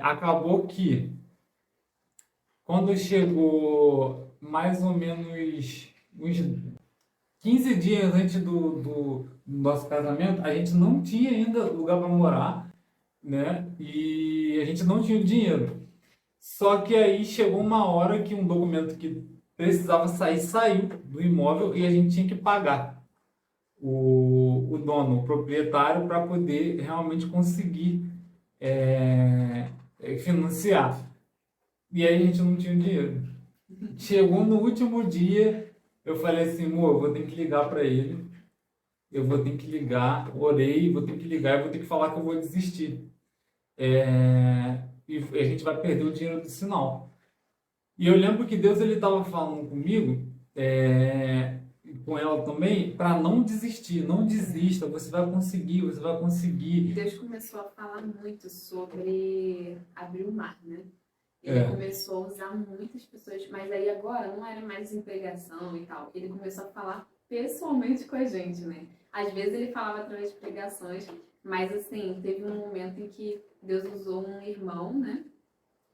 Acabou que quando chegou mais ou menos uns 15 dias antes do nosso casamento, a gente não tinha ainda lugar para morar, né? E a gente não tinha o dinheiro. Só que aí chegou uma hora que um documento que precisava sair saiu do imóvel e a gente tinha que pagar o dono, o proprietário, para poder realmente conseguir financiar. E aí a gente não tinha dinheiro. Chegou no último dia, eu falei assim, amor, eu vou ter que ligar para ele, eu vou ter que ligar, orei, vou ter que ligar, eu vou ter que falar que eu vou desistir. E a gente vai perder o dinheiro do sinal. E eu lembro que Deus ele estava falando comigo, e com ela também, para não desistir, não desista, você vai conseguir, você vai conseguir. Deus começou a falar muito sobre abrir o mar, né? Ele É. começou a usar muitas pessoas, mas aí agora não era mais em pregação e tal. Ele começou a falar pessoalmente com a gente, né? Às vezes ele falava através de pregações, mas assim, teve um momento em que Deus usou um irmão, né?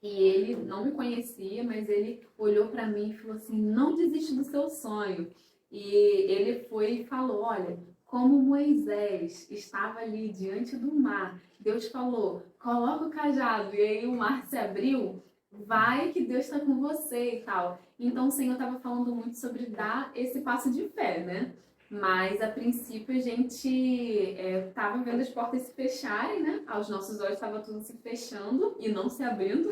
E ele não me conhecia, mas ele olhou para mim e falou assim: não desiste do seu sonho. E ele foi e falou: olha, como Moisés estava ali diante do mar, Deus falou: coloca o cajado, e aí o mar se abriu, vai que Deus está com você e tal. Então o Senhor estava falando muito sobre dar esse passo de fé, né? Mas a princípio a gente estava vendo as portas se fecharem, né? Aos nossos olhos estava tudo se fechando e não se abrindo.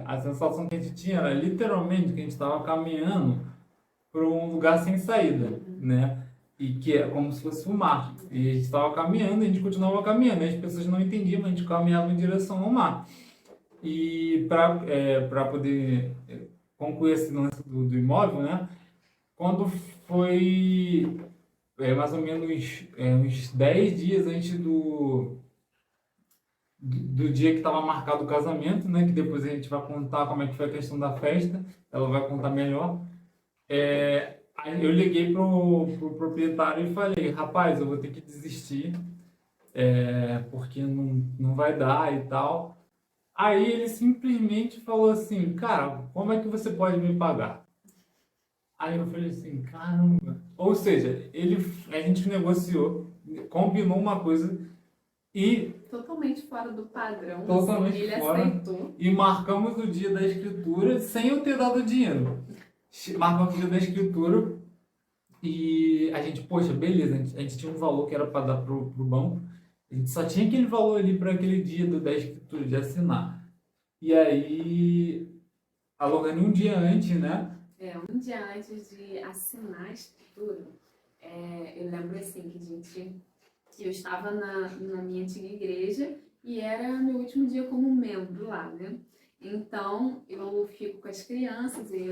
A sensação que a gente tinha era literalmente que a gente estava caminhando para um lugar sem saída, né? E que é como se fosse o mar. E a gente estava caminhando, a gente continuava caminhando, e as pessoas não entendiam, mas a gente caminhava em direção ao mar. E para poder concluir esse lance do imóvel, né? Quando foi mais ou menos uns 10 dias antes do dia que estava marcado o casamento, né? Que depois a gente vai contar como é que foi a questão da festa, ela vai contar melhor. Aí eu liguei pro proprietário e falei, rapaz, eu vou ter que desistir, porque não vai dar e tal. Aí ele simplesmente falou assim, cara, como é que você pode me pagar? Aí eu falei assim, caramba. Ou seja, a gente negociou, combinou uma coisa e Totalmente fora do padrão. totalmente Ele fora. aceitou. E marcamos o dia da escritura sem eu ter dado dinheiro. Marcamos o dia da escritura e a gente, poxa, beleza, a gente tinha um valor que era para dar pro banco. A gente só tinha aquele valor ali para aquele dia da escritura, de assinar. E aí, alugando um dia antes, né? Um dia antes de assinar a escritura, eu lembro assim que eu estava na minha antiga igreja e era meu último dia como membro lá, né? Então eu fico com as crianças e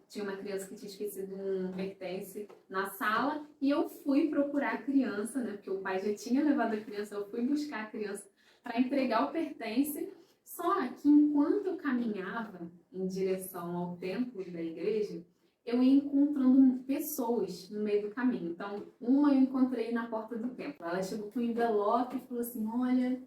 tinha uma criança que tinha esquecido um pertence na sala e eu fui procurar a criança, né? Porque o pai já tinha levado a criança, eu fui buscar a criança para entregar o pertence. Só que enquanto eu caminhava em direção ao templo da igreja, eu ia encontrando pessoas no meio do caminho. Então, uma eu encontrei na porta do templo. Ela chegou com um envelope e falou assim: olha,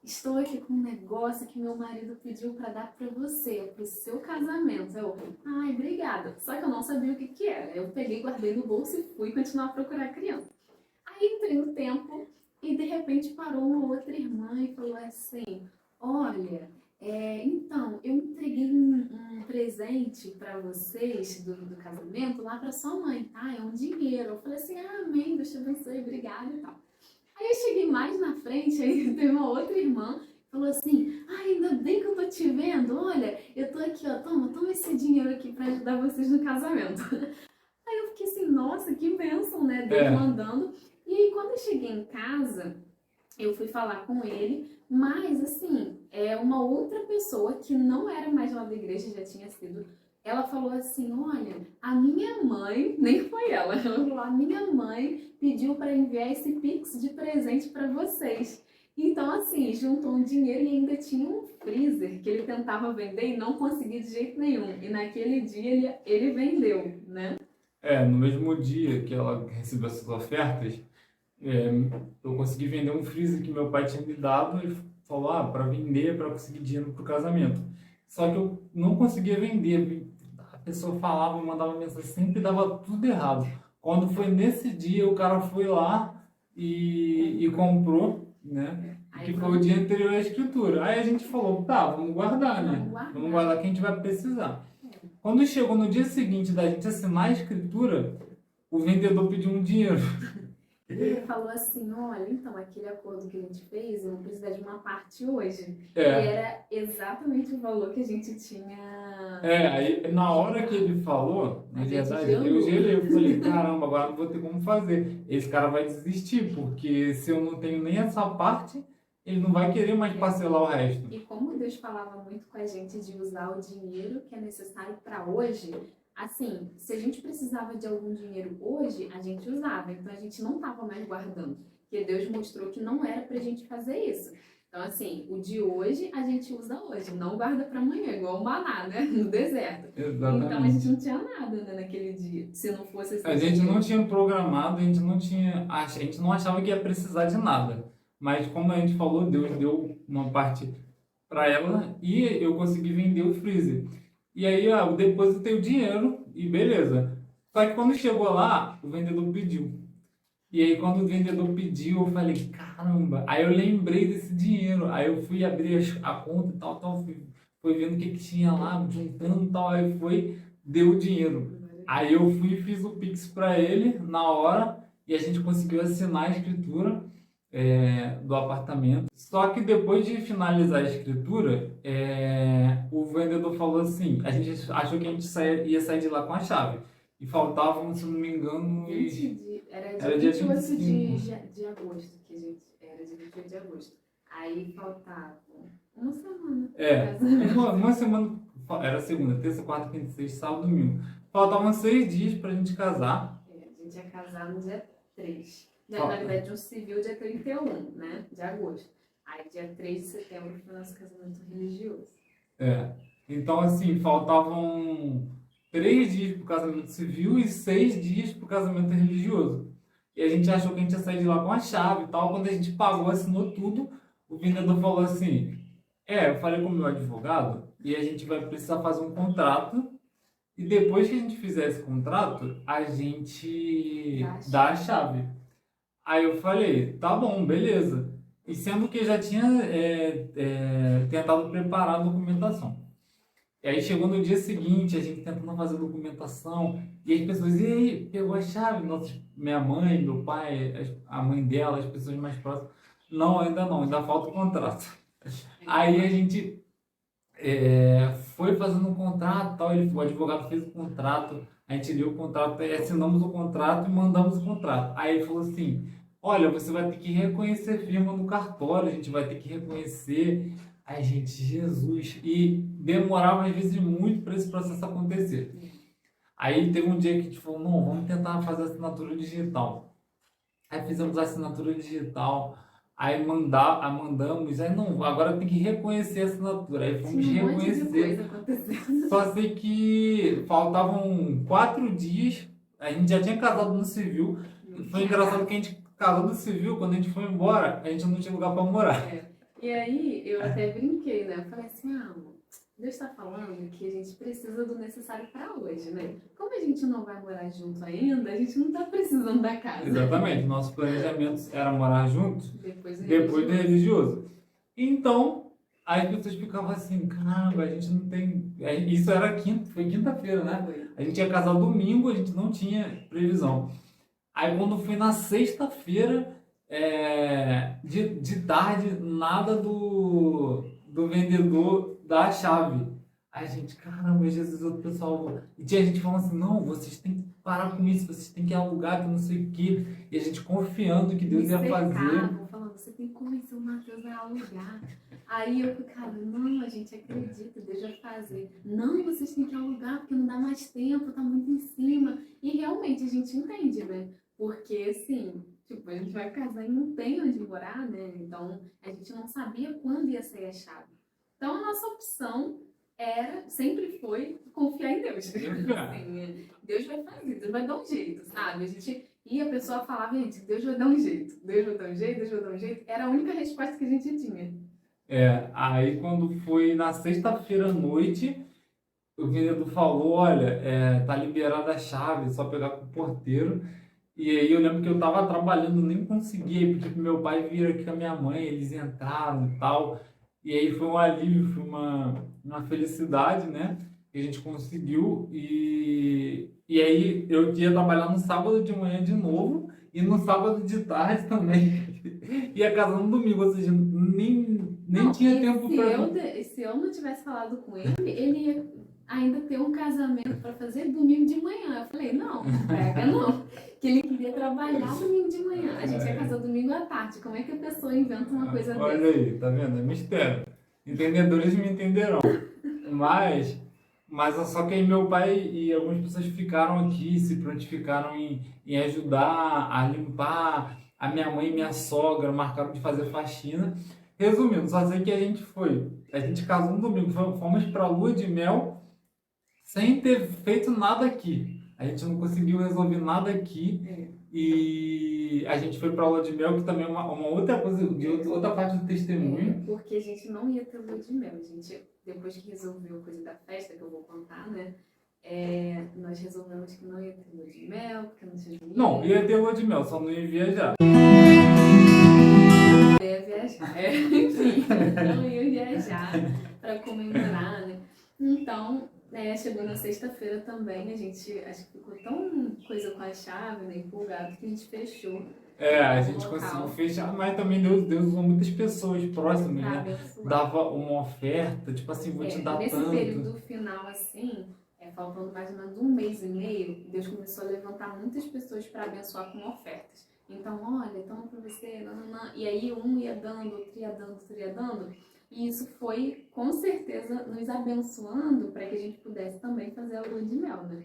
estou aqui com um negócio que meu marido pediu para dar para você, para o seu casamento. Eu, ai, obrigada. Só que eu não sabia o que era. Eu peguei, guardei no bolso e fui continuar a procurar a criança. Aí entrei no templo e de repente parou uma outra irmã e falou assim: olha, então, eu entreguei um presente para vocês do casamento lá para sua mãe, tá? É um dinheiro. Eu falei assim: amém, Deus te abençoe, obrigada e tal. Aí eu cheguei mais na frente, aí teve uma outra irmã, falou assim: ainda bem que eu tô te vendo, olha, eu tô aqui, ó, toma esse dinheiro aqui para ajudar vocês no casamento. Aí eu fiquei assim: nossa, que bênção, né? Deus mandando. E aí quando eu cheguei em casa, eu fui falar com ele, mas assim, uma outra pessoa que não era mais lá da igreja, já tinha sido, ela falou assim: olha, a minha mãe, nem foi ela falou: a minha mãe pediu para enviar esse Pix de presente para vocês. Então assim, juntou um dinheiro e ainda tinha um freezer que ele tentava vender e não conseguia de jeito nenhum. E naquele dia ele vendeu, né? No mesmo dia que ela recebeu essas ofertas, É, eu consegui vender um freezer que meu pai tinha me dado. Ele falou, para vender, para conseguir dinheiro pro casamento. Só que eu não conseguia vender. A pessoa falava, mandava mensagem, sempre dava tudo errado. Quando foi nesse dia, o cara foi lá e comprou, né? Que foi o dia anterior à escritura. Aí a gente falou, tá, vamos guardar, né? Vamos guardar que a gente vai precisar. Quando chegou no dia seguinte da gente assinar a escritura, o vendedor pediu um dinheiro. Ele falou assim, olha, então, aquele acordo que a gente fez, eu vou precisar de uma parte hoje. É. E era exatamente o valor que a gente tinha... Aí na hora que ele falou, na A gente verdade, gelou. eu gelei, eu falei, caramba, agora não vou ter como fazer. Esse cara vai desistir, porque se eu não tenho nem essa parte, ele não vai querer mais parcelar o resto. E como Deus falava muito com a gente de usar o dinheiro que é necessário para hoje, assim, se a gente precisava de algum dinheiro hoje, a gente usava. Então a gente não estava mais guardando. Porque Deus mostrou que não era pra gente fazer isso. Então, assim, o de hoje a gente usa hoje, não guarda para amanhã, igual o maná, né? No deserto. Exatamente. Então a gente não tinha nada, né, naquele dia. Se não fosse esse A gente dinheiro. não tinha programado, a gente não achava que ia precisar de nada. Mas como a gente falou, Deus deu uma parte para ela e eu consegui vender o freezer. E aí eu depositei o dinheiro e beleza. Só que quando chegou lá, o vendedor pediu. E aí quando o vendedor pediu, eu falei, caramba. Aí eu lembrei desse dinheiro. Aí eu fui abrir a conta e tal, fui vendo o que tinha lá, juntando e tal. Aí deu o dinheiro. Aí eu fui e fiz o Pix para ele na hora e a gente conseguiu assinar a escritura do apartamento. Só que depois de finalizar a escritura, o vendedor falou assim, a gente achou que a gente ia sair de lá com a chave. E faltavam, se não me engano, Era dia 28 de agosto, que a gente era dia 28 de agosto. Aí faltava uma semana. Uma semana, era segunda, terça, quarta, quinta, sexta, sábado, domingo. Faltavam 6 dias pra gente casar. A gente ia casar no dia 3. Na verdade, um civil dia 31, né, de agosto. Aí dia 3 de setembro foi o nosso casamento religioso. Então, assim, faltavam 3 dias pro casamento civil e 6 dias pro casamento religioso. E a gente achou que a gente ia sair de lá com a chave e tal. Quando a gente pagou, assinou tudo, o vendedor falou assim, eu falei com o meu advogado e a gente vai precisar fazer um contrato e depois que a gente fizer esse contrato, a gente dá a chave. Aí eu falei, tá bom, beleza. E sendo que eu já tinha tentado preparar a documentação. E aí chegou no dia seguinte, a gente tentando fazer a documentação, e as pessoas, e aí, pegou a chave? Minha mãe, meu pai, a mãe dela, as pessoas mais próximas. Não, ainda falta o contrato. Aí a gente foi fazendo um contrato, tal, o advogado fez o contrato, a gente leu o contrato, assinamos o contrato e mandamos o contrato. Aí ele falou assim, olha, você vai ter que reconhecer firma no cartório, a gente vai ter que reconhecer. Ai, gente, Jesus. E demorava às vezes muito para esse processo acontecer. Aí teve um dia que a gente falou, não, vamos tentar fazer assinatura digital. Aí fizemos a assinatura digital, aí mandamos, aí não, agora tem que reconhecer a assinatura. Aí fomos reconhecer. Só sei que faltavam 4 dias, a gente já tinha casado no civil. Foi engraçado que a gente casou no civil, quando a gente foi embora, a gente não tinha lugar para morar. E aí eu até brinquei, né? Eu falei assim, amor, Deus está falando que a gente precisa do necessário para hoje, né? Como a gente não vai morar junto ainda, a gente não está precisando da casa. Exatamente, nosso planejamento era morar juntos depois do religioso. Então, aí as pessoas ficavam assim, caramba, a gente não tem... Isso era foi quinta-feira, né? A gente ia casar domingo, a gente não tinha previsão. Aí quando foi na sexta-feira, de tarde, nada do vendedor da chave. Aí a gente, caramba, Jesus, o pessoal... E tinha gente falando assim, não, vocês têm que parar com isso, vocês têm que alugar, que não sei o quê. E a gente confiando que Deus ia fazer. Falando, você tem que convencer o Matheus a alugar. Aí eu ficava, não, a gente acredita, Deus vai fazer. Não, vocês têm que alugar, porque não dá mais tempo, tá muito em cima. E realmente a gente entende, né? Porque, assim, tipo, a gente vai casar e não tem onde morar, né? Então, a gente não sabia quando ia sair a chave. Então, a nossa opção sempre foi confiar em Deus. Assim, Deus vai fazer, Deus vai dar um jeito, sabe? A gente E a pessoa falava, gente, Deus vai dar um jeito, Deus vai dar um jeito, Deus vai dar um jeito. Era a única resposta que a gente tinha. Aí quando foi na sexta-feira à noite, o vendedor falou, olha, tá liberada a chave, só pegar com o porteiro. E aí eu lembro que eu tava trabalhando, nem conseguia, pedi pro meu pai vir aqui com a minha mãe, eles entraram e tal. E aí foi um alívio, foi uma felicidade, né? Que a gente conseguiu. E aí eu ia trabalhar no sábado de manhã de novo e no sábado de tarde também. Ia casar no domingo, ou seja, nem Não, tinha e tempo para. se eu não tivesse falado com ele ia ainda ter um casamento para fazer domingo de manhã. Eu falei, não, pega não. Que ele queria trabalhar domingo de manhã. A gente ia casar domingo à tarde. Como é que a pessoa inventa uma coisa Olha dessa? aí, tá vendo? É mistério. Entendedores me entenderão. Mas só que aí meu pai e algumas pessoas ficaram aqui, se prontificaram em ajudar a limpar. A minha mãe e minha sogra marcaram de fazer faxina. Resumindo, só sei que a gente foi. A gente casou no domingo, fomos pra lua de mel sem ter feito nada aqui. A gente não conseguiu resolver nada aqui. E a gente foi pra lua de mel, que também é uma outra coisa, outra parte do testemunho. Porque a gente não ia ter lua de mel. A gente, depois que resolveu a coisa da festa, que eu vou contar, né? Nós resolvemos que não ia ter lua de mel, porque não tinha dinheiro. Não, ia ter lua de mel, só não ia viajar. Ia viajar, enfim, não ia viajar para comemorar, né? Então, chegou na sexta-feira também, a gente acho que ficou tão coisa com a chave, né, empolgado, que a gente fechou. A gente conseguiu fechar, mas também Deus usou muitas pessoas próximas, né? Dava uma oferta, tipo assim, vou te dar nesse tanto. Nesse período final, assim, faltando mais ou menos um mês e meio, Deus começou a levantar muitas pessoas para abençoar com ofertas. Então, olha, toma para você, nananã. E aí um ia dando, outro ia dando, outro ia dando. E isso foi, com certeza, nos abençoando para que a gente pudesse também fazer a lua de mel, né?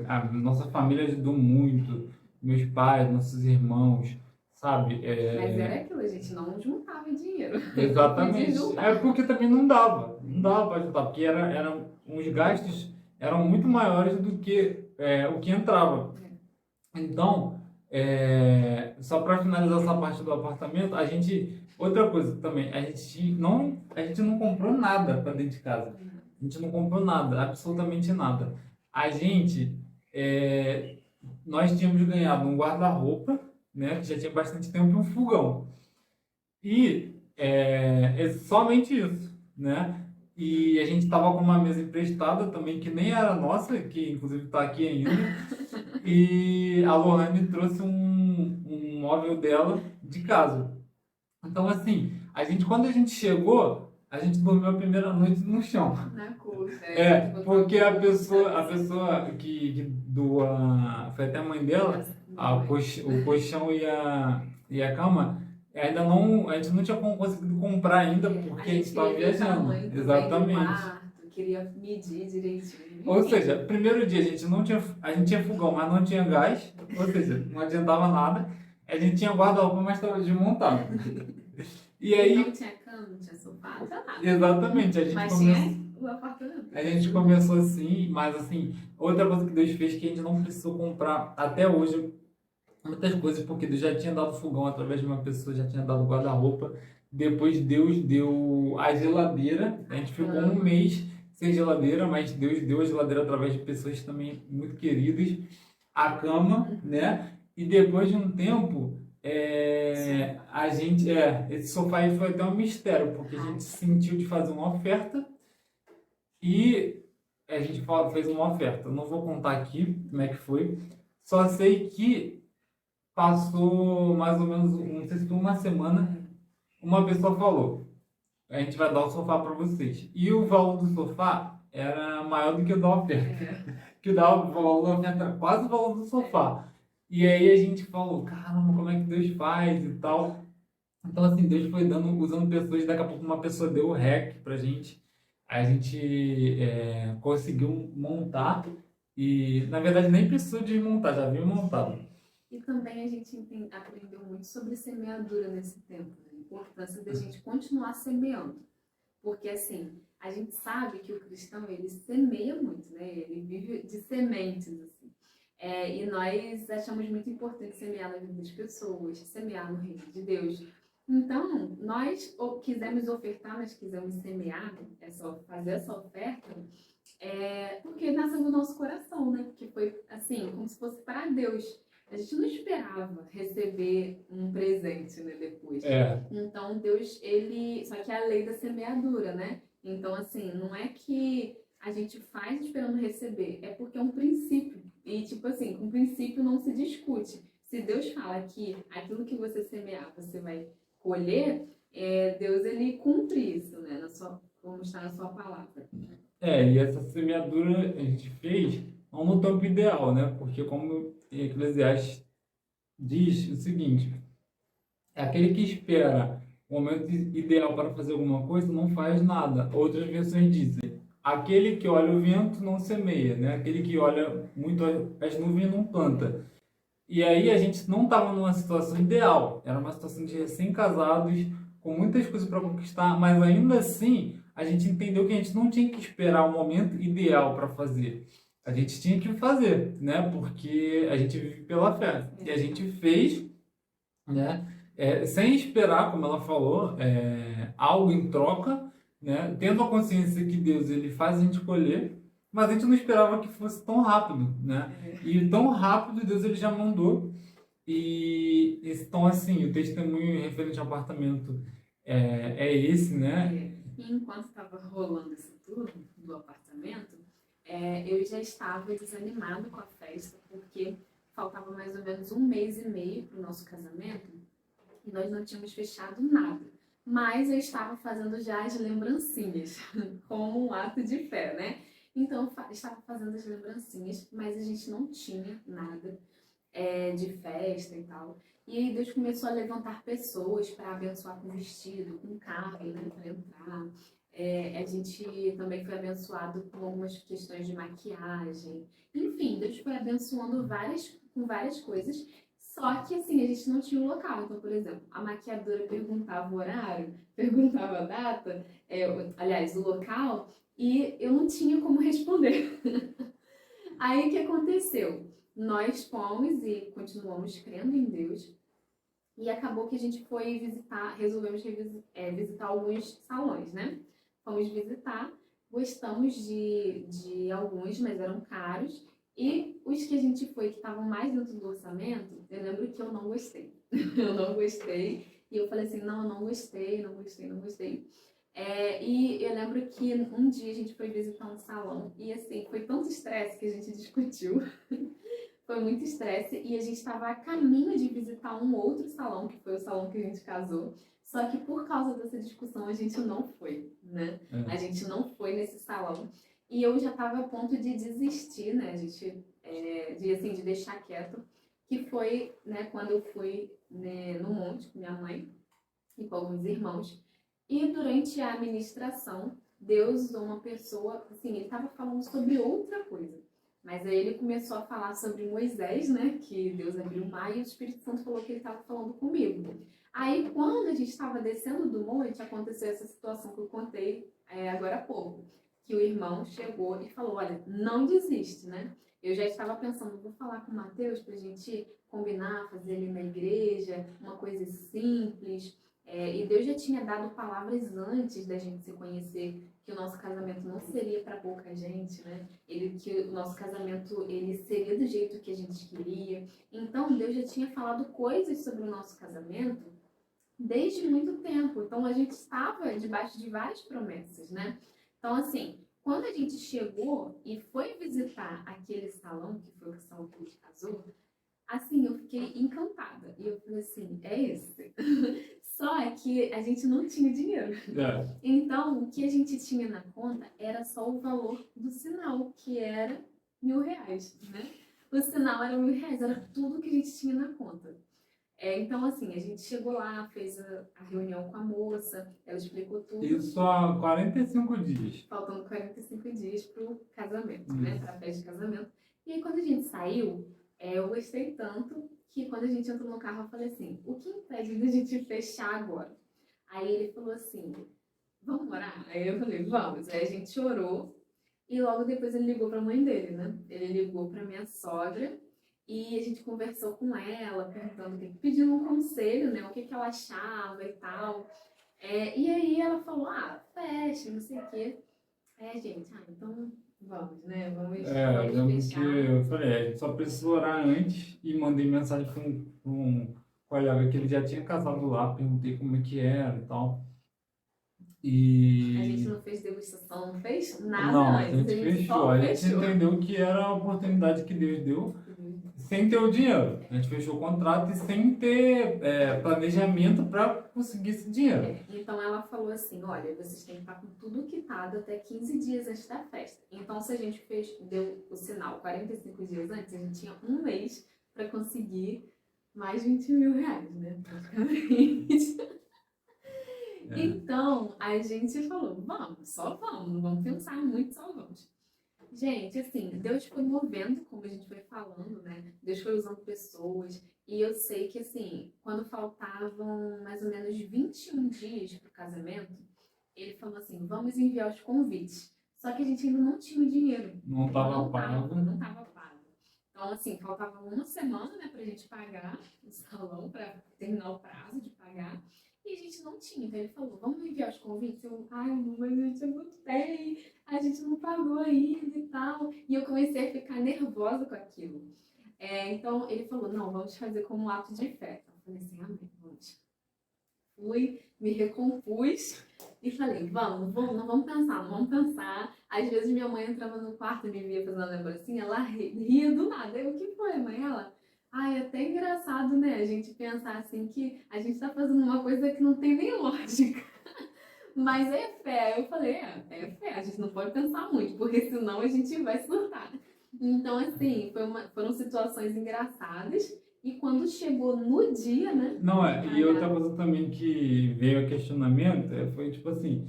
A nossa família ajudou muito, meus pais, nossos irmãos, sabe? Mas era aquilo, a gente não juntava dinheiro. Exatamente. Porque também não dava para juntar, porque eram os gastos eram muito maiores do que o que entrava. Então, só para finalizar essa parte do apartamento, outra coisa também, a gente não comprou nada para dentro de casa. A gente não comprou nada, absolutamente nada. Nós tínhamos ganhado um guarda-roupa, né, que já tinha bastante tempo, e um fogão. E somente isso, né? E a gente estava com uma mesa emprestada também, que nem era nossa, que inclusive está aqui ainda. E a Lohane trouxe um móvel dela de casa. Então, assim, quando a gente chegou, a gente dormiu a primeira noite no chão. Na coxa. Porque a pessoa que doou, foi até a mãe dela, o colchão e a cama, ainda não, a gente não tinha conseguido comprar ainda, porque a gente estava viajando. Exatamente. Queria medir direitinho. Ou seja, primeiro dia a gente tinha fogão, mas não tinha gás, ou seja, não adiantava nada. A gente tinha guarda-roupa, mas estava desmontado. E aí não tinha cama, não tinha sofá, não tinha nada. Exatamente, tinha o apartamento. A gente começou assim, mas assim, outra coisa que Deus fez que a gente não precisou comprar até hoje muitas coisas, porque Deus já tinha dado fogão através de uma pessoa, já tinha dado guarda-roupa. Depois Deus deu a geladeira, a gente ficou um mês sem geladeira, mas Deus deu a geladeira através de pessoas também muito queridas, a cama, né? E depois de um tempo, esse sofá aí foi até um mistério, porque a gente sentiu de fazer uma oferta e a gente fez uma oferta. Eu não vou contar aqui como é que foi, só sei que passou mais ou menos, não sei se foi uma semana, uma pessoa falou: a gente vai dar o sofá para vocês. E o valor do sofá era maior do que o da oferta. Que o valor da oferta era quase o valor do sofá. E aí a gente falou: caramba, como é que Deus faz e tal. Então, assim, Deus foi usando pessoas. Daqui a pouco uma pessoa deu o REC pra gente. A gente conseguiu montar. E, na verdade, nem precisou de montar, já vinha montado. E também a gente aprendeu muito sobre semeadura nesse tempo, né? A importância da gente continuar semeando. Porque, assim, a gente sabe que o cristão, ele semeia muito, né? Ele vive de sementes, assim. E nós achamos muito importante semear na vida das pessoas, semear no reino de Deus. Então, nós quisemos ofertar, nós quisemos semear, fazer essa oferta, porque nasceu do nosso coração, né? Porque foi assim, como se fosse para Deus. A gente não esperava receber um presente, né, depois. Então, Deus, só que é a lei da semeadura, né? Então, assim, não é que a gente faz esperando receber, é porque é um princípio. E, tipo assim, com princípio não se discute. Se Deus fala que aquilo que você semear, você vai colher, Deus, ele cumpre isso, né? Como está na sua palavra. E essa semeadura a gente fez não no tempo ideal, né? Porque como Eclesiastes diz o seguinte, é aquele que espera o momento ideal para fazer alguma coisa, não faz nada. Outras versões dizem, aquele que olha o vento não semeia, né? Aquele que olha muito as nuvens não planta. E aí a gente não estava numa situação ideal, era uma situação de recém-casados, com muitas coisas para conquistar, mas ainda assim a gente entendeu que a gente não tinha que esperar o momento ideal para fazer. A gente tinha que fazer, né? Porque a gente vive pela fé. E a gente fez, né? Sem esperar, como ela falou, algo em troca, né? Tendo a consciência que Deus ele faz a gente colher, mas a gente não esperava que fosse tão rápido, né? E tão rápido Deus ele já mandou. E então assim, o testemunho referente ao apartamento esse, né? E enquanto estava rolando isso tudo do apartamento, eu já estava desanimado com a festa, porque faltava mais ou menos 1 mês e meio para o nosso casamento e nós não tínhamos fechado nada. Mas eu estava fazendo já as lembrancinhas, como um ato de fé, né? Então eu estava fazendo as lembrancinhas, mas a gente não tinha nada de festa e tal. E aí Deus começou a levantar pessoas para abençoar com vestido, com carro, né, para entrar. A gente também foi abençoado com algumas questões de maquiagem. Enfim, Deus foi abençoando com várias coisas. Só que, assim, a gente não tinha um local. Então, por exemplo, a maquiadora perguntava o horário, perguntava a data, aliás, o local, e eu não tinha como responder. Aí, o que aconteceu? Nós fomos e continuamos crendo em Deus. E acabou que a gente foi resolvemos visitar alguns salões, né? Fomos visitar, gostamos de alguns, mas eram caros. E os que a gente foi, que estavam mais dentro do orçamento, eu lembro que eu não gostei. Eu não gostei. E eu falei assim, não, eu não gostei, não gostei, não gostei. E eu lembro que um dia a gente foi visitar um salão e assim, foi tanto estresse que a gente discutiu. Foi muito estresse e a gente estava a caminho de visitar um outro salão, que foi o salão que a gente casou. Só que por causa dessa discussão a gente não foi, né? A gente não foi nesse salão. E eu já estava a ponto de desistir, né? A gente, de deixar quieto. Que foi, né, quando eu fui, né, no monte com minha mãe e com alguns irmãos. E durante a ministração, Deus usou uma pessoa, assim, ele estava falando sobre outra coisa. Mas aí ele começou a falar sobre Moisés, né? Que Deus abriu o mar e o Espírito Santo falou que ele estava falando comigo. Aí, quando a gente estava descendo do monte, aconteceu essa situação que eu contei agora há pouco. Que o irmão chegou e falou, olha, não desiste, né? Eu já estava pensando, vou falar com o Mateus para a gente combinar, fazer ali na igreja, uma coisa simples. E Deus já tinha dado palavras antes da gente se conhecer, que o nosso casamento não seria para pouca gente, né? Que o nosso casamento ele seria do jeito que a gente queria. Então, Deus já tinha falado coisas sobre o nosso casamento desde muito tempo. Então, a gente estava debaixo de várias promessas, né? Então, assim, quando a gente chegou e foi visitar aquele salão, que foi o salão que a gente casou, assim, eu fiquei encantada. E eu falei assim, é esse. Só que a gente não tinha dinheiro. Então, o que a gente tinha na conta era só o valor do sinal, que era R$1.000, né? O sinal era R$1.000, era tudo que a gente tinha na conta. Então, assim, a gente chegou lá, fez a reunião com a moça, ela explicou tudo. Isso há 45 dias. Faltando 45 dias pro casamento, né? Pra festa de casamento. E aí, quando a gente saiu, eu gostei tanto que quando a gente entrou no carro, eu falei assim, o que impede da gente fechar agora? Aí ele falou assim, vamos orar? Aí eu falei, vamos. Aí a gente orou e logo depois ele ligou pra mãe dele, né? Ele ligou pra minha sogra E a gente conversou com ela, perguntando, pedindo um conselho, né? O que ela achava e tal. E aí ela falou, fecha, não sei o quê. Gente, então vamos, né? Eu Vamos lembro que fechar. eu falei, a gente só precisa orar antes e mandei mensagem para um colega que ele já tinha casado lá, perguntei como é que era e tal. A gente E não fez degustação, não fez nada não, a antes, a gente gente fechou, só a gente fechou. entendeu que era a oportunidade que Deus deu sem ter o dinheiro. A gente fechou o contrato e sem ter planejamento para conseguir esse dinheiro. Então ela falou assim, olha, vocês têm que estar com tudo quitado até 15 dias antes da festa. Então se a gente deu o sinal 45 dias antes, a gente tinha um mês para conseguir mais 20 mil reais, né? Praticamente. Então a gente falou, vamos, só vamos, não vamos pensar muito, só vamos. Gente, assim, Deus foi movendo, como a gente foi falando, né? Deus foi usando pessoas. E eu sei que, assim, quando faltavam mais ou menos 21 dias para o casamento, ele falou assim, vamos enviar os convites. Só que a gente ainda não tinha o dinheiro. Não estava pago. Não estava pago. Então, assim, faltava uma semana, né, pra gente pagar o salão, para terminar o prazo de pagar. E a gente não tinha. Então ele falou, vamos enviar os convites? Ai, mas a gente não tem, a gente não pagou ainda e tal. E eu comecei a ficar nervosa com aquilo. Então ele falou, não, vamos fazer como um ato de fé. Eu falei assim, amém, vamos. Fui, me recompus e falei, não vamos pensar, não vamos pensar. Às vezes minha mãe entrava no quarto e me via fazendo a lembrancinha, ela ria do nada. Eu, o que foi, mãe? Ela, é até engraçado, né? A gente pensar assim que a gente tá fazendo uma coisa que não tem nem lógica. Mas é fé. Eu falei, é fé. A gente não pode pensar muito, porque senão a gente vai surtar. Então, assim, foram situações engraçadas. E quando chegou no dia, né? Não, e outra coisa também que veio a questionamento foi tipo assim,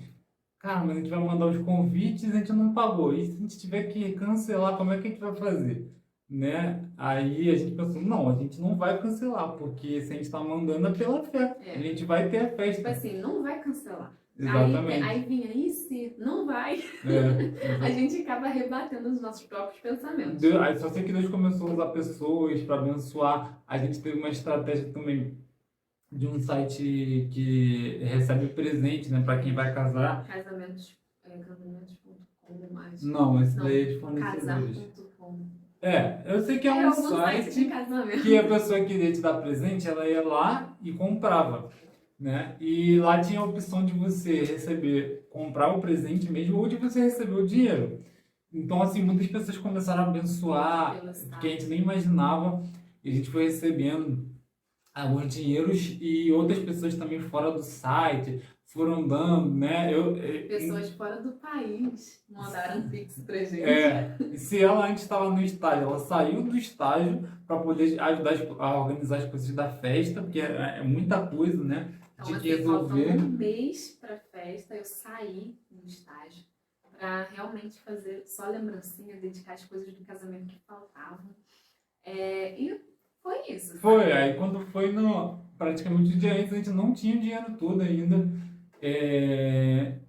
cara, mas a gente vai mandar os convites e a gente não pagou. E se a gente tiver que cancelar, como é que a gente vai fazer? Né? Aí a gente pensou, não, a gente não vai cancelar, porque se a gente está mandando é pela fé. A gente vai ter a festa. Tipo assim, não vai cancelar. Exatamente. Aí vinha, e se não vai? A gente acaba rebatendo os nossos próprios pensamentos. Aí só sei que Deus começou a usar pessoas para abençoar. A gente teve uma estratégia também de um site que recebe presente, né, para quem vai casar. Casamentos.com, mas... Não, esse daí é de fornecedores. Casar.com. Eu sei que é um site que a pessoa que queria te dar presente, ela ia lá e comprava, né? E lá tinha a opção de você comprar o presente mesmo ou de você receber o dinheiro. Então, assim, muitas pessoas começaram a abençoar, que a gente nem imaginava, e a gente foi recebendo alguns dinheiros e outras pessoas também fora do site foram dando, né? Pessoas fora do país mandaram Pix pra gente. Se ela antes estava no estágio, ela saiu do estágio para poder ajudar a organizar as coisas da festa, porque é muita coisa, né? Então, que resolver. Faltando um mês para a festa, eu saí do estágio para realmente fazer só lembrancinha, dedicar as coisas do casamento que faltavam. E foi isso. Foi, aí quando foi praticamente o dia antes, a gente não tinha o dinheiro todo ainda.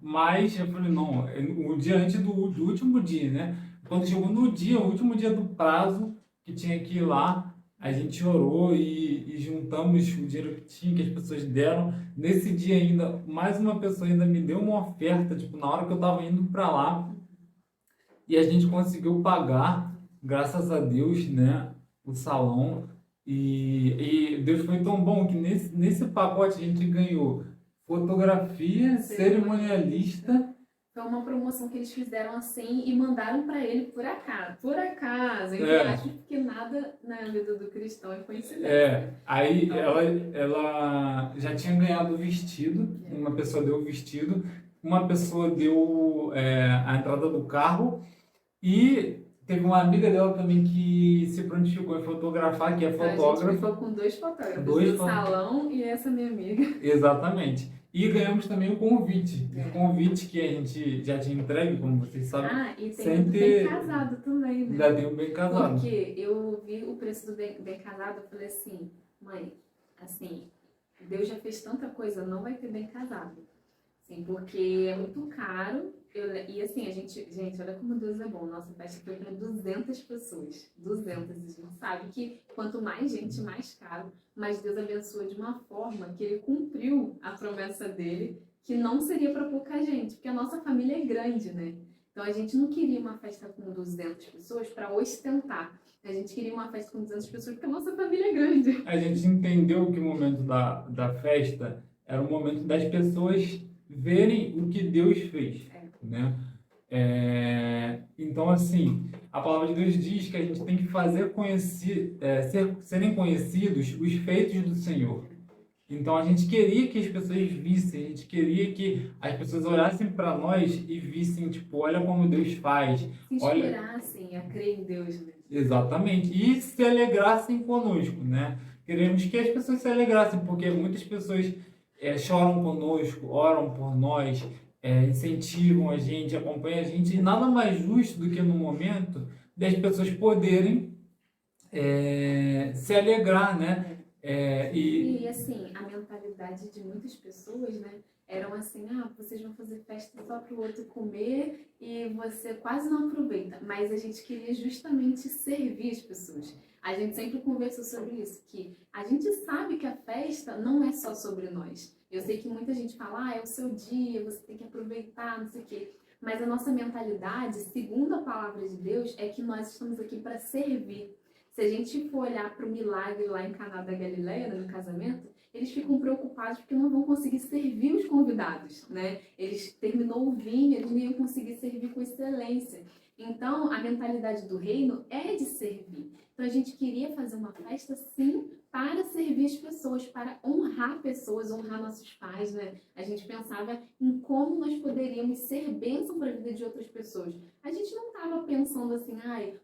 Mas eu falei, não, o dia antes do último dia, né? Quando chegou no dia, o último dia do prazo, que tinha que ir lá, a gente orou e juntamos o dinheiro que tinha, que as pessoas deram. Nesse dia ainda, mais uma pessoa ainda me deu uma oferta, tipo, na hora que eu tava indo para lá, e a gente conseguiu pagar, graças a Deus, né, o salão. E Deus foi tão bom que nesse pacote a gente ganhou fotografia, cerimonialista. Foi uma promoção que eles fizeram assim e mandaram para ele por acaso. Por acaso, entre aspas, porque nada na vida do cristão é coincidência. Aí ela já tinha ganhado o vestido, uma pessoa deu o vestido, uma pessoa deu a entrada do carro e teve uma amiga dela também que se prontificou em fotografar, que é fotógrafa. A gente ficou com 2 fotógrafos, salão e essa minha amiga. Exatamente. E ganhamos também o convite. O convite que a gente já tinha entregue, como vocês sabem. E tem o bem casado também, né? Ainda tem o bem casado. Porque eu vi o preço do bem casado, eu falei assim, mãe, assim, Deus já fez tanta coisa, não vai ter bem casado. Assim, porque é muito caro E assim, gente, olha como Deus é bom. Nossa festa foi para 200 pessoas. 200. A gente sabe que quanto mais gente, mais caro. Mas Deus abençoou de uma forma que ele cumpriu a promessa dele, que não seria para pouca gente, porque a nossa família é grande, né? Então a gente não queria uma festa com 200 pessoas para ostentar. A gente queria uma festa com 200 pessoas porque a nossa família é grande. A gente entendeu que o momento da festa era o momento das pessoas verem o que Deus fez, né? Então, assim, a palavra de Deus diz que a gente tem que fazer serem conhecidos os feitos do Senhor. Então, a gente queria que as pessoas vissem, a gente queria que as pessoas olhassem para nós e vissem, tipo, olha como Deus faz. Se Olha... inspirassem a crer em Deus, né? Exatamente. E se alegrassem conosco, né? Queremos que as pessoas se alegrassem, porque muitas pessoas choram conosco, oram por nós, incentivam a gente, acompanham a gente, e nada mais justo do que no momento das pessoas poderem se alegrar, né? E assim, a mentalidade de muitas pessoas, né? Eram assim, vocês vão fazer festa só para o outro comer e você quase não aproveita. Mas a gente queria justamente servir as pessoas. A gente sempre conversou sobre isso, que a gente sabe que a festa não é só sobre nós. Eu sei que muita gente fala, é o seu dia, você tem que aproveitar, não sei o quê. Mas a nossa mentalidade, segundo a palavra de Deus, é que nós estamos aqui para servir. Se a gente for olhar para o milagre lá em Caná da Galileia, no casamento, eles ficam preocupados porque não vão conseguir servir os convidados, né? Eles terminou o vinho, eles nem iam conseguir servir com excelência. Então, a mentalidade do reino é de servir. Então, a gente queria fazer uma festa, sim, para servir as pessoas, para honrar pessoas, honrar nossos pais, né? A gente pensava em como nós poderíamos ser bênção para a vida de outras pessoas. A gente não estava pensando assim,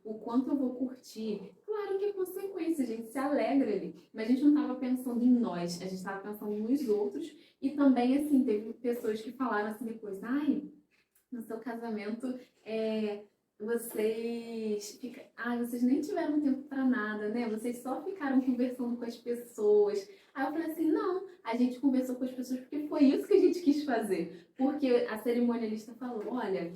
o quanto eu vou curtir. Claro que é consequência, a gente se alegra ali. Mas a gente não estava pensando em nós, a gente estava pensando nos outros. E também, assim, teve pessoas que falaram assim depois, no seu casamento, vocês nem tiveram tempo para nada, né? Vocês só ficaram conversando com as pessoas. Aí eu falei assim, não, a gente conversou com as pessoas porque foi isso que a gente quis fazer. Porque a cerimonialista falou, olha,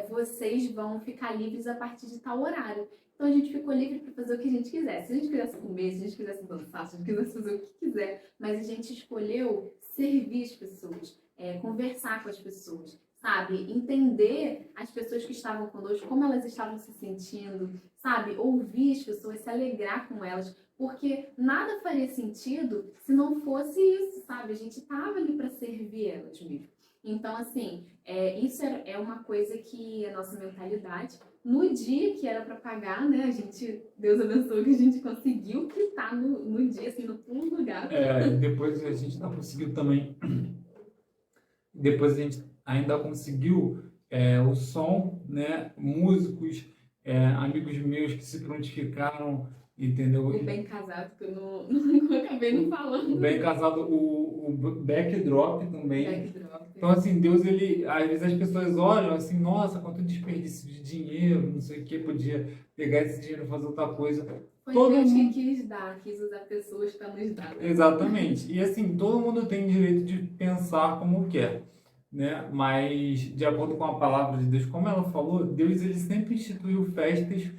vocês vão ficar livres a partir de tal horário. Então a gente ficou livre para fazer o que a gente quisesse. Se a gente quisesse comer, se a gente quisesse dançar, se a gente quisesse fazer o que quiser. Mas a gente escolheu servir as pessoas, conversar com as pessoas, sabe? Entender as pessoas que estavam conosco, como elas estavam se sentindo, sabe? Ouvir as pessoas, se alegrar com elas. Porque nada faria sentido se não fosse isso, sabe? A gente estava ali para servir elas mesmo. Então, assim, isso é uma coisa que a nossa mentalidade, no dia que era para pagar, né? Deus abençoe que a gente conseguiu quitar no dia, assim, no pulo do gato. Depois a gente não conseguiu também. Depois a gente ainda conseguiu o som, né? Músicos, amigos meus que se prontificaram, entendeu? O bem casado, que eu não acabei não falando. O bem casado, o backdrop também. Backdrop. Então, assim, Deus, às vezes as pessoas olham assim, nossa, quanto desperdício de dinheiro, não sei o que, podia pegar esse dinheiro e fazer outra coisa. Foi Deus que quis usar pessoas para nos dar. Né? Exatamente. E assim, todo mundo tem direito de pensar como quer, né? Mas, de acordo com a palavra de Deus, como ela falou, Deus ele sempre instituiu festas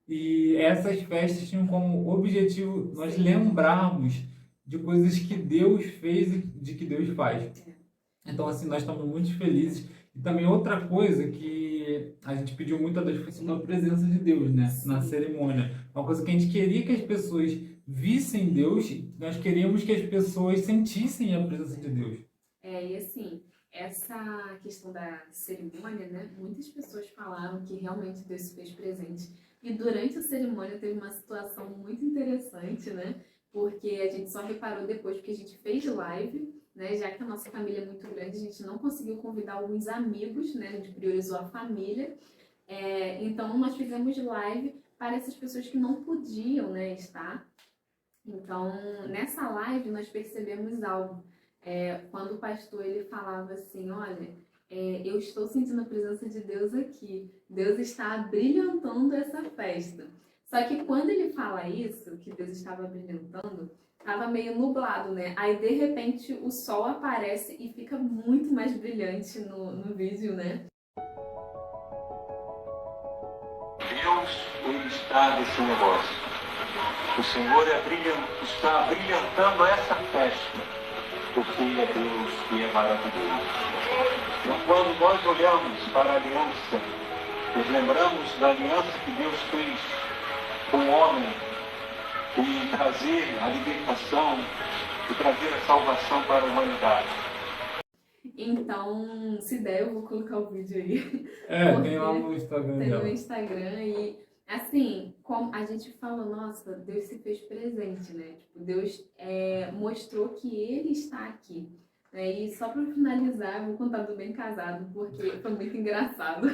e essas festas tinham como objetivo nós lembrarmos de coisas que Deus fez e de que Deus faz. Então, assim, nós estamos muito felizes. E também outra coisa que a gente pediu muito a Deus foi sobre a presença de Deus, né? Na cerimônia. Uma coisa que a gente queria que as pessoas vissem Deus, nós queríamos que as pessoas sentissem a presença de Deus. E assim, essa questão da cerimônia, né? Muitas pessoas falaram que realmente Deus se fez presente. E durante a cerimônia teve uma situação muito interessante, né? Porque a gente só reparou depois, porque a gente fez live, né? Já que a nossa família é muito grande, a gente não conseguiu convidar alguns amigos, né? A gente priorizou a família. Então, nós fizemos live para essas pessoas que não podiam, né, estar. Então, nessa live, nós percebemos algo. Quando o pastor ele falava assim, olha, eu estou sentindo a presença de Deus aqui. Deus está brilhantando essa festa. Só que quando ele fala isso, que Deus estava brilhantando, estava meio nublado, né? Aí, de repente, o sol aparece e fica muito mais brilhante no vídeo, né? Deus, ele está nesse negócio. O Senhor está brilhantando essa festa, porque é Deus que é maravilhoso. E quando nós olhamos para a aliança, nos lembramos da aliança que Deus fez com o homem, e trazer a libertação, e trazer a salvação para a humanidade. Então, se der, eu vou colocar o vídeo aí. Tem lá no Instagram Tem dela. no Instagram e, assim, como a gente fala, nossa, Deus se fez presente, né? Tipo, Deus mostrou que Ele está aqui. E só para finalizar, eu vou contar do bem casado, porque foi muito engraçado.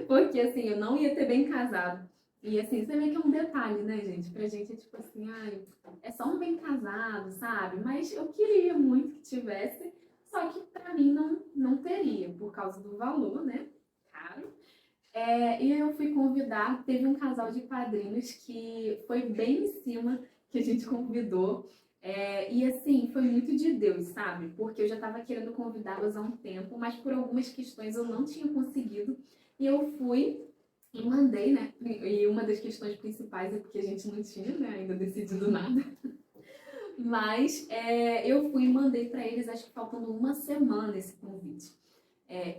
Porque, assim, eu não ia ter bem casado. E, assim, você vê que é um detalhe, né, gente? Pra gente é tipo assim, ai, é só um bem casado, sabe? Mas eu queria muito que tivesse, só que pra mim não teria, por causa do valor, né? Caro. E eu fui convidar, teve um casal de padrinhos que foi bem em cima que a gente convidou. E assim, foi muito de Deus, sabe? Porque eu já estava querendo convidá-los há um tempo, mas por algumas questões eu não tinha conseguido. E eu fui e mandei, né? E uma das questões principais é porque a gente não tinha, né, ainda decidido nada. Mas eu fui e mandei para eles, acho que faltando uma semana esse convite.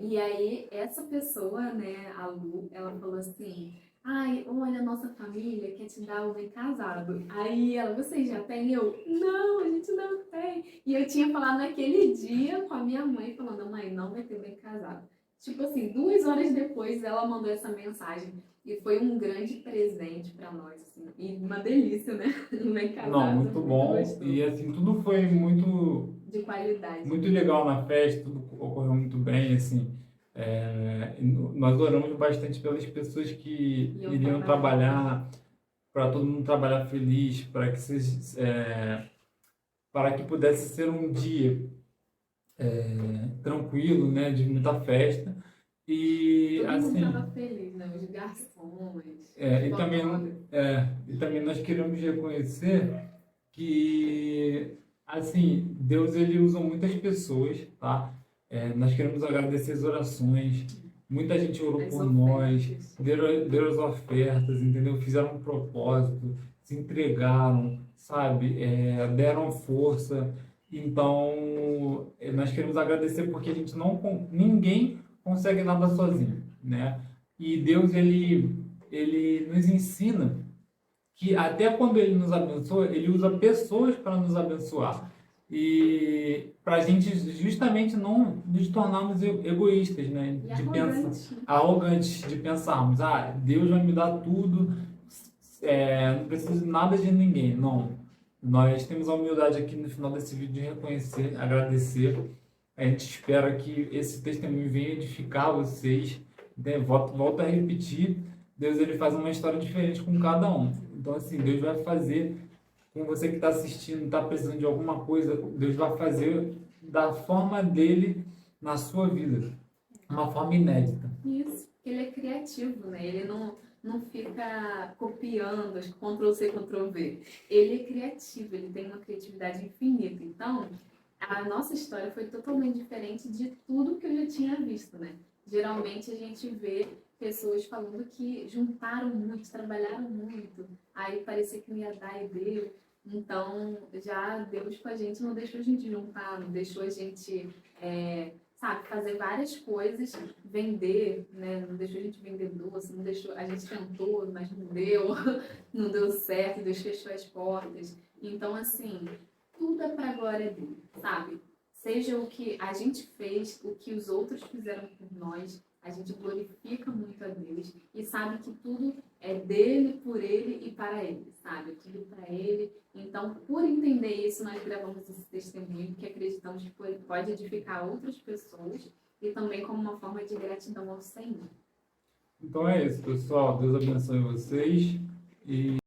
E aí, essa pessoa, né, a Lu, ela falou assim, ai, olha, a nossa família quer te dar o bem casado. Aí ela, vocês já têm? Eu, não, a gente não tem. E eu tinha falado naquele dia com a minha mãe, falando, mãe, não vai ter bem casado. Tipo assim, 2 horas depois ela mandou essa mensagem. E foi um grande presente para nós, assim. E uma delícia, né? Um bem casado. Não, muito bom. Gostoso. E assim, tudo foi muito De qualidade. muito legal na festa, tudo ocorreu muito bem, assim. Nós oramos bastante pelas pessoas que iriam trabalhar, para todo mundo trabalhar feliz, para que pudesse ser um dia tranquilo, né, de muita festa. E Todo mundo assim, estava feliz, né? Os garçons, e também nós queremos reconhecer que assim, Deus ele usa muitas pessoas, tá? Nós queremos agradecer as orações. Muita gente orou por nós, deram as ofertas, entendeu? Fizeram um propósito, se entregaram, sabe? Deram força. Então, nós queremos agradecer porque a gente ninguém consegue nada sozinho, né? E Deus ele nos ensina que até quando ele nos abençoa, ele usa pessoas para nos abençoar. E para a gente justamente não nos tornarmos egoístas, né? Arrogantes, de pensarmos, Deus vai me dar tudo, não preciso de nada de ninguém. Não. Nós temos a humildade aqui no final desse vídeo de reconhecer, agradecer. A gente espera que esse testemunho venha edificar vocês. Né? Volto a repetir, Deus ele faz uma história diferente com cada um. Então, assim, Deus vai fazer com você que está assistindo, está precisando de alguma coisa, Deus vai fazer da forma dele na sua vida. Uma forma inédita. Isso, ele é criativo, né? Ele não fica copiando, Ctrl-C, Ctrl-V. Ele é criativo, ele tem uma criatividade infinita. Então, a nossa história foi totalmente diferente de tudo que eu já tinha visto, né? Geralmente a gente vê pessoas falando que juntaram muito, trabalharam muito, aí parecia que não ia dar e deu. Então, já Deus com a gente não deixou a gente juntar, não deixou a gente, sabe, fazer várias coisas, vender, né? Não deixou a gente vender doce, não deixou, a gente tentou, mas não deu, não deu certo, Deus fechou as portas. Então, assim, tudo é para a glória dele, sabe? Seja o que a gente fez, o que os outros fizeram por nós, a gente glorifica muito a Deus e sabe que tudo é dele, por ele e para ele, sabe? Tudo para ele. Então, por entender isso, nós gravamos esse testemunho, porque acreditamos que pode edificar outras pessoas e também como uma forma de gratidão ao Senhor. Então é isso, pessoal. Deus abençoe vocês e